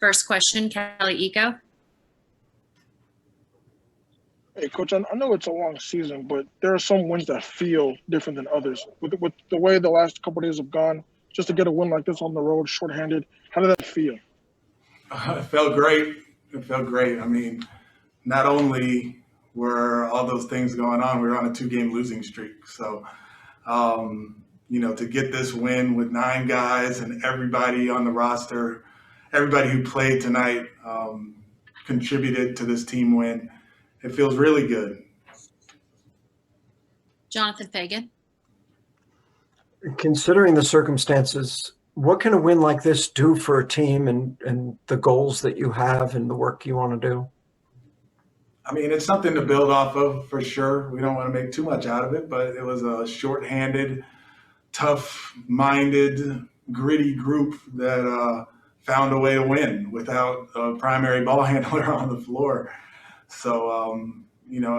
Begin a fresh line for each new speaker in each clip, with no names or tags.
First question, Kelly Eco.
Hey, Coach, I know it's a long season, but there are some wins that feel different than others. With the way the last couple of days have gone, just to get a win like this on the road, shorthanded, how did that feel?
It felt great. It felt great. I mean, not only were all those things going on, we were on a 2-game losing streak. So, to get this win with 9 guys and everybody on the roster, everybody who played tonight contributed to this team win. It feels really good.
Jonathan Fagan.
Considering the circumstances, what can a win like this do for a team and the goals that you have and the work you want to do?
I mean, it's something to build off of for sure. We don't want to make too much out of it, but it was a shorthanded, tough-minded, gritty group that found a way to win without a primary ball handler on the floor. So,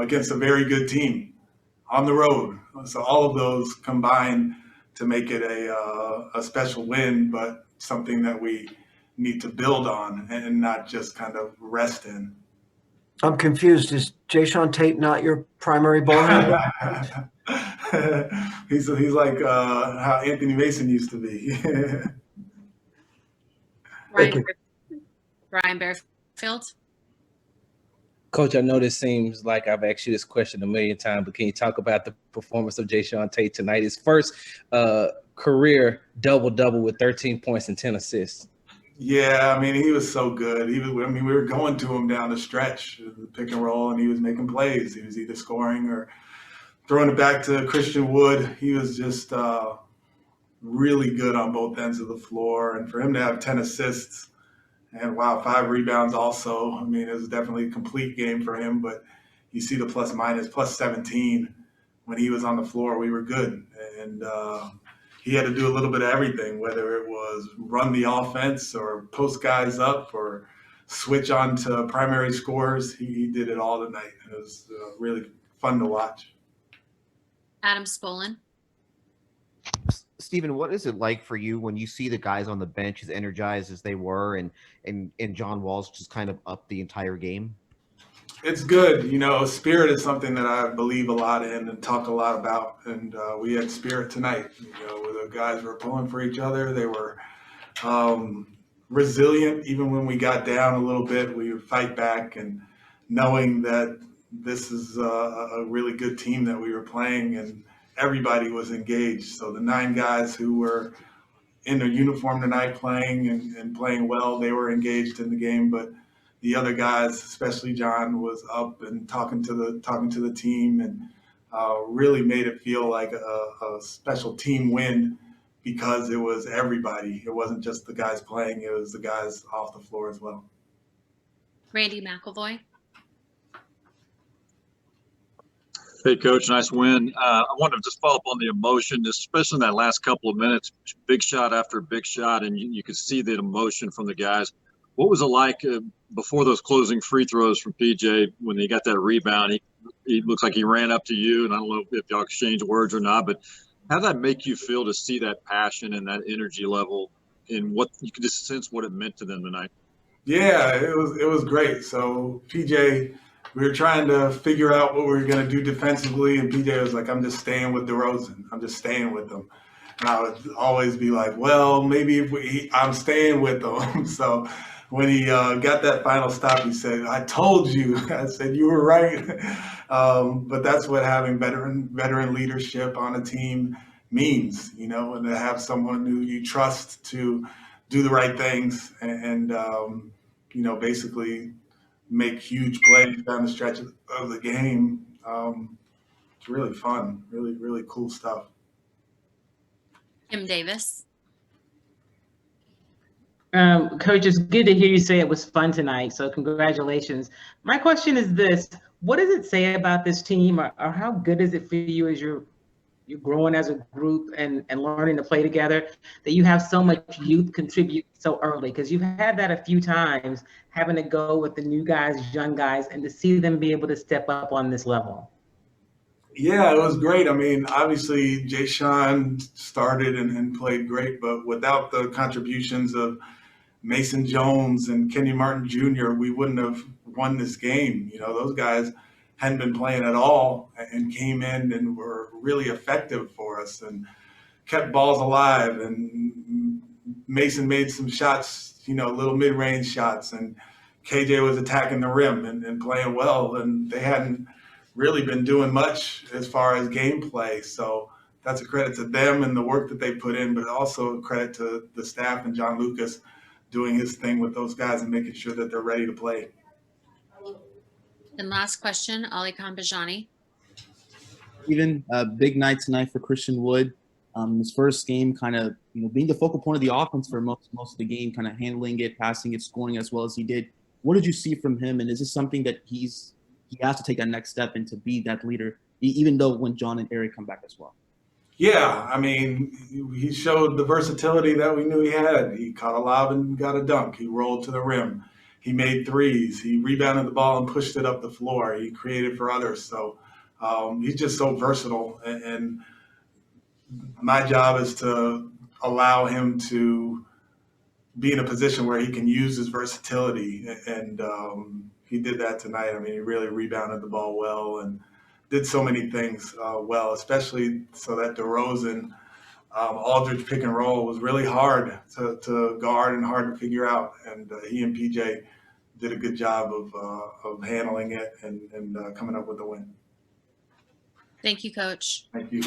against a very good team on the road. So all of those combined to make it a special win, but something that we need to build on and not just kind of rest in.
I'm confused. Is Jae'Sean Tate not your primary ball handler?
He's like how Anthony Mason used to be.
Ryan Bearfield.
Coach, I know this seems like I've asked you this question a million times, but can you talk about the performance of Jae'Sean Tate tonight? His first career double-double with 13 points and 10 assists.
Yeah, I mean, he was so good. We were going to him down the stretch, the pick and roll, and he was making plays. He was either scoring or throwing it back to Christian Wood. He was just really good on both ends of the floor. And for him to have 10 assists and, 5 rebounds also, I mean, it was definitely a complete game for him. But you see the plus 17 when he was on the floor, we were good. And he had to do a little bit of everything, whether it was run the offense or post guys up or switch on to primary scores. He did it all tonight. It was really fun to watch.
Adam Spolin.
Stephen, what is it like for you when you see the guys on the bench as energized as they were and John Wall's just kind of up the entire game?
It's good. Spirit is something that I believe a lot in and talk a lot about. And we had spirit tonight, where the guys were pulling for each other. They were resilient. Even when we got down a little bit, we would fight back, and knowing that this is a really good team that we were playing, and everybody was engaged. So the 9 guys who were in their uniform tonight playing and playing well, they were engaged in the game. But the other guys, especially John, was up and talking to the team, and really made it feel like a special team win because it was everybody. It wasn't just the guys playing; it was the guys off the floor as well.
Randy McElvoy.
Hey, Coach, nice win. I wanted to just follow up on the emotion, especially in that last couple of minutes, big shot after big shot, and you could see the emotion from the guys. What was it like before those closing free throws from P.J. when he got that rebound? He looks like he ran up to you, and I don't know if y'all exchanged words or not, but how did that make you feel to see that passion and that energy level, and what you could just sense what it meant to them tonight?
Yeah, it was great. So P.J., we were trying to figure out what we were going to do defensively, and P.J. was like, "I'm just staying with DeRozan. I'm just staying with them." And I would always be like, "Well, maybe if I'm staying with them." So when he got that final stop, he said, "I told you." I said, "You were right." But that's what having veteran leadership on a team means, and to have someone who you trust to do the right things and basically make huge plays down the stretch of the game. It's really fun, really, really cool stuff.
Kim Davis.
Coach, it's good to hear you say it was fun tonight, so congratulations. My question is this: what does it say about this team, or how good is it for you as you're growing as a group and learning to play together, that you have so much youth contribute so early? Because you've had that a few times, having to go with the new guys, young guys, and to see them be able to step up on this level.
Yeah, it was great. I mean, obviously, Jae'Sean started and played great, but without the contributions of Mason Jones and Kenyon Martin Jr., we wouldn't have won this game. You know, those guys hadn't been playing at all and came in and were really effective for us and kept balls alive. And Mason made some shots, you know, little mid-range shots, and KJ was attacking the rim and playing well. And they hadn't really been doing much as far as gameplay. So that's a credit to them and the work that they put in, but also a credit to the staff and John Lucas doing his thing with those guys and making sure that they're ready to play.
And last question, Ali Khanbajani.
Even a big night tonight for Christian Wood. His first game, kind of being the focal point of the offense for most of the game, kind of handling it, passing it, scoring as well as he did. What did you see from him, and is this something that he has to take that next step and to be that leader, even though when John and Eric come back as well?
Yeah, I mean, he showed the versatility that we knew he had. He caught a lob and got a dunk. He rolled to the rim. He made threes. He rebounded the ball and pushed it up the floor. He created for others. So he's just so versatile. And my job is to allow him to be in a position where he can use his versatility. And he did that tonight. I mean, he really rebounded the ball well and did so many things well, especially so that DeRozan Aldridge pick and roll was really hard to guard and hard to figure out. And he and P.J. did a good job of handling it and coming up with the win.
Thank you, Coach.
Thank you.